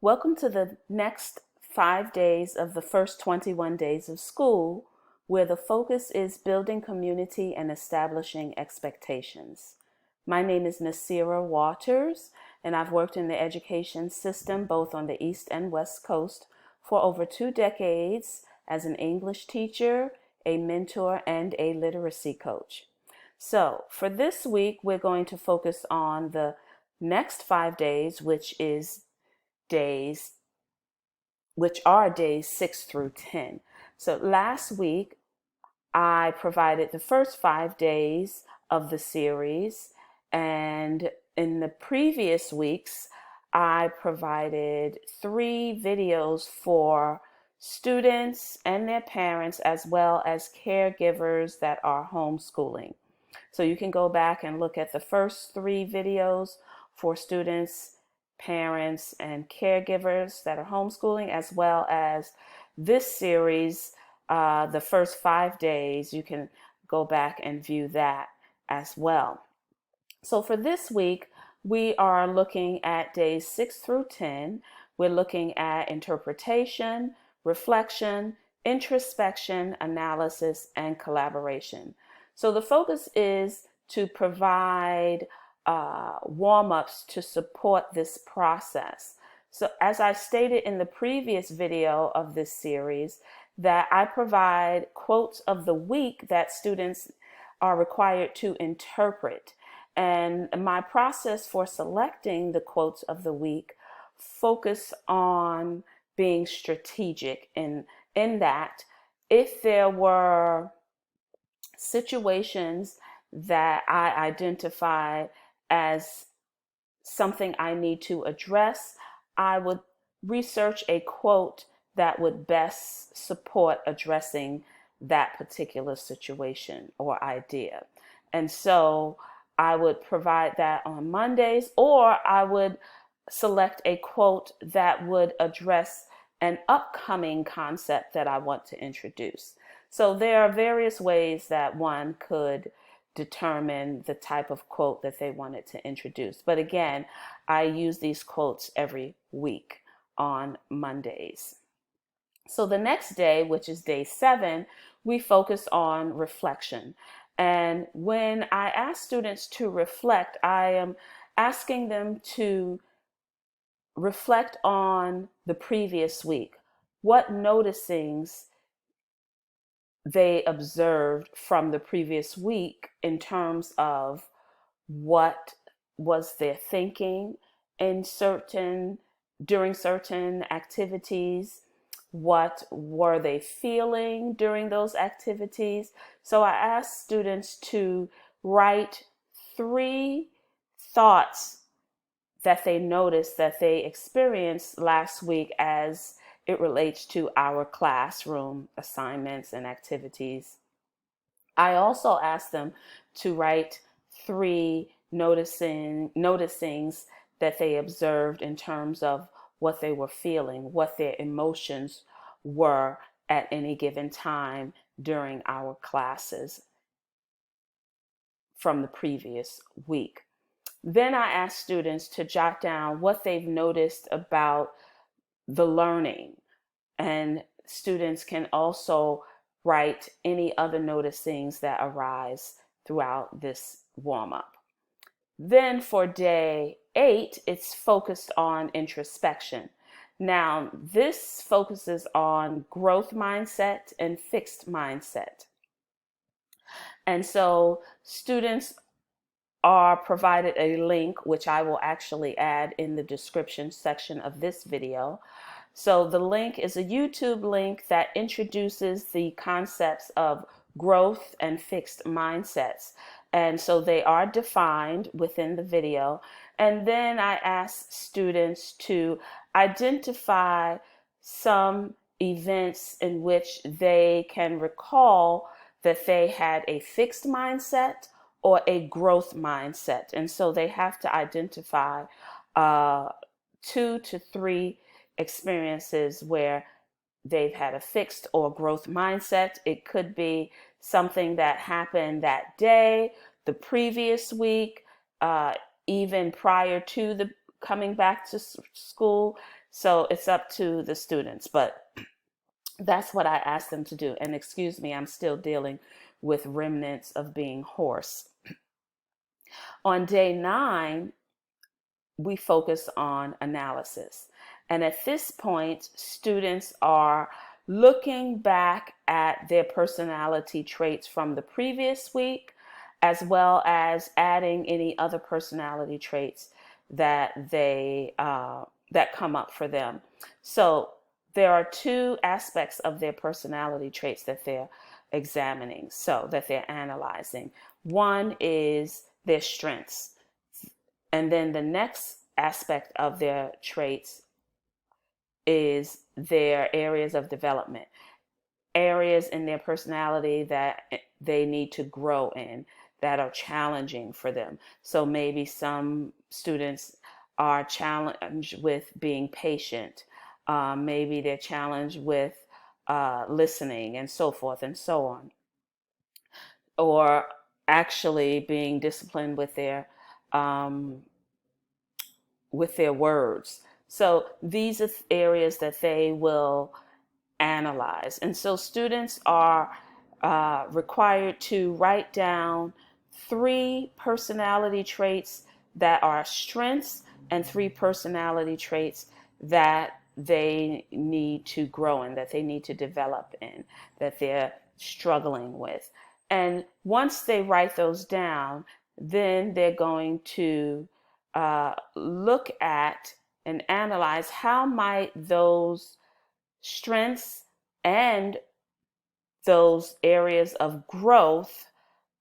Welcome to the next 5 days of the first 21 days of school, where the focus is building community and establishing expectations. My name is Nasira Waters, and I've worked in the education system both on the East and West Coast for over 2 decades as an English teacher, a mentor, and a literacy coach. So, for this week, we're going to focus on the next 5 days, days which are days 6 through 10. So last week, I provided the first 5 days of the series, and in the previous weeks, I provided 3 videos for students and their parents, as well as caregivers that are homeschooling. So you can go back and look at the first 3 videos for students, parents, and caregivers that are homeschooling, as well as this series, the first 5 days. You can go back and view that as well. So for this week, we are looking at days 6 through 10. We're looking at interpretation, reflection, introspection, analysis, and collaboration. So the focus is to provide warm-ups to support this process. So as I stated in the previous video of this series, that I provide quotes of the week that students are required to interpret. And my process for selecting the quotes of the week focus on being strategic in that if there were situations that I identify as something I need to address, I would research a quote that would best support addressing that particular situation or idea. And so I would provide that on Mondays, or I would select a quote that would address an upcoming concept that I want to introduce. So there are various ways that one could determine the type of quote that they wanted to introduce. But again, I use these quotes every week on Mondays. So the next day, which is day 7, we focus on reflection. And when I ask students to reflect, I am asking them to reflect on the previous week. What noticings they observed from the previous week in terms of what was their thinking in during certain activities, what were they feeling during those activities. So I asked students to write 3 thoughts that they noticed that they experienced last week as it relates to our classroom assignments and activities. I also asked them to write 3 noticings that they observed in terms of what they were feeling, what their emotions were at any given time during our classes from the previous week. Then I asked students to jot down what they've noticed about the learning, and students can also write any other noticings that arise throughout this warm up. Then for day 8, it's focused on introspection. Now, this focuses on growth mindset and fixed mindset. And so students are provided a link, which I will actually add in the description section of this video. So the link is a YouTube link that introduces the concepts of growth and fixed mindsets. And so they are defined within the video. And then I ask students to identify some events in which they can recall that they had a fixed mindset or a growth mindset. And so they have to identify 2 to 3 experiences where they've had a fixed or growth mindset. It could be something that happened that day, the previous week, even prior to the coming back to school. So it's up to the students, but that's what I asked them to do. And excuse me, I'm still dealing with remnants of being hoarse. On day 9, we focus on analysis. And at this point, students are looking back at their personality traits from the previous week, as well as adding any other personality traits that that come up for them. So there are 2 aspects of their personality traits that they're examining, so that they're analyzing. One is their strengths. And then the next aspect of their traits is their areas of development, areas in their personality that they need to grow in, that are challenging for them. So maybe some students are challenged with being patient. Maybe they're challenged with listening and so forth and so on. Or actually being disciplined um, with their words. So these are areas that they will analyze. And so students are required to write down 3 personality traits that are strengths and 3 personality traits that they need to grow in, that they need to develop in, that they're struggling with. And once they write those down, then they're going to look at and analyze how might those strengths and those areas of growth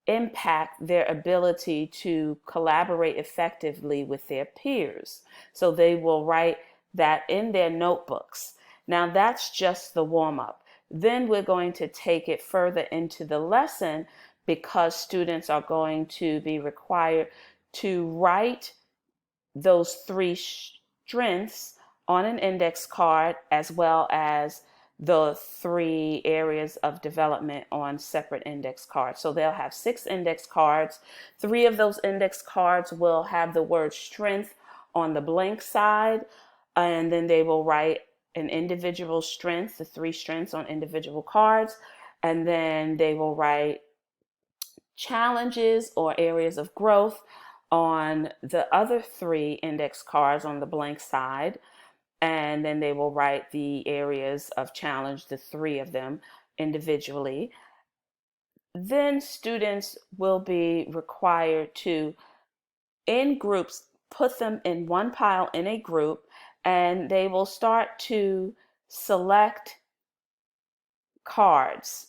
impact their ability to collaborate effectively with their peers. So they will write that in their notebooks. Now that's just the warm up. Then we're going to take it further into the lesson, because students are going to be required to write those 3 strengths on an index card, as well as the 3 areas of development on separate index cards. So they'll have 6 index cards. 3 of those index cards will have the word strength on the blank side, and then they will write an individual strength, the 3 strengths on individual cards, and then they will write challenges or areas of growth on the other 3 index cards on the blank side. And then they will write the areas of challenge, the 3 of them individually. Then students will be required to, in groups, put them in one pile in a group, and they will start to select cards.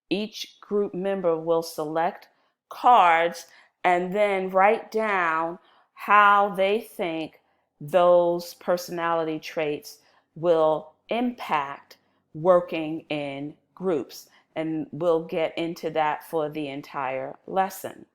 Each group member will select cards and then write down how they think those personality traits will impact working in groups. And we'll get into that for the entire lesson.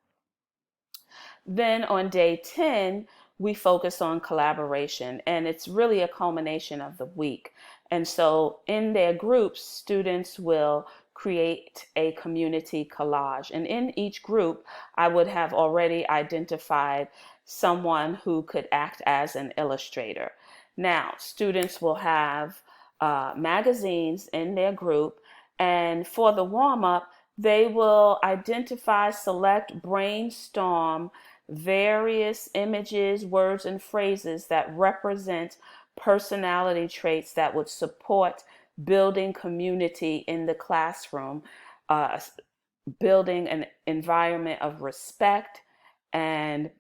Then on day 10, we focus on collaboration, and it's really a culmination of the week. And so in their groups, students will create a community collage. And in each group, I would have already identified someone who could act as an illustrator. Now, students will have magazines in their group, and for the warm up, they will identify, select, brainstorm various images, words, and phrases that represent personality traits that would support building community in the classroom, uh, building an environment of respect, and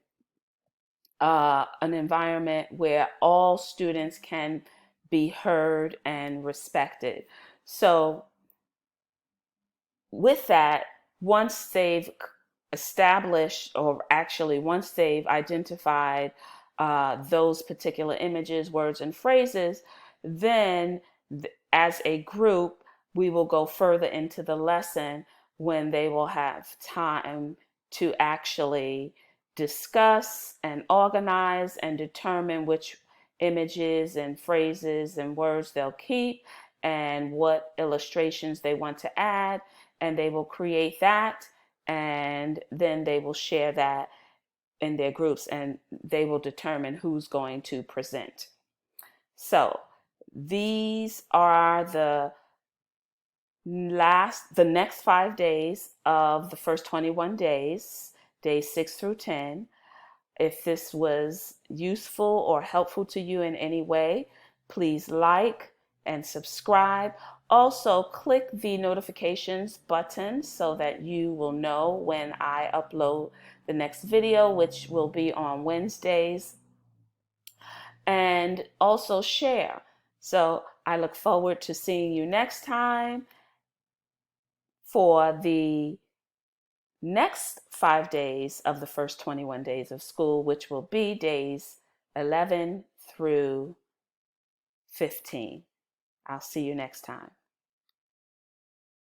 an environment where all students can be heard and respected. So with that, once they've established, or actually once they've identified those particular images, words, and phrases, then as a group, we will go further into the lesson when they will have time to actually discuss and organize and determine which images and phrases and words they'll keep and what illustrations they want to add, and they will create that, and then they will share that in their groups, and they will determine who's going to present. So these are the next 5 days of the first 21 days, days 6 through 10. If this was useful or helpful to you in any way, please like and subscribe. Also, click the notifications button so that you will know when I upload the next video, which will be on Wednesdays. And also share. So I look forward to seeing you next time for the next 5 days of the first 21 days of school, which will be days 11 through 15. I'll see you next time.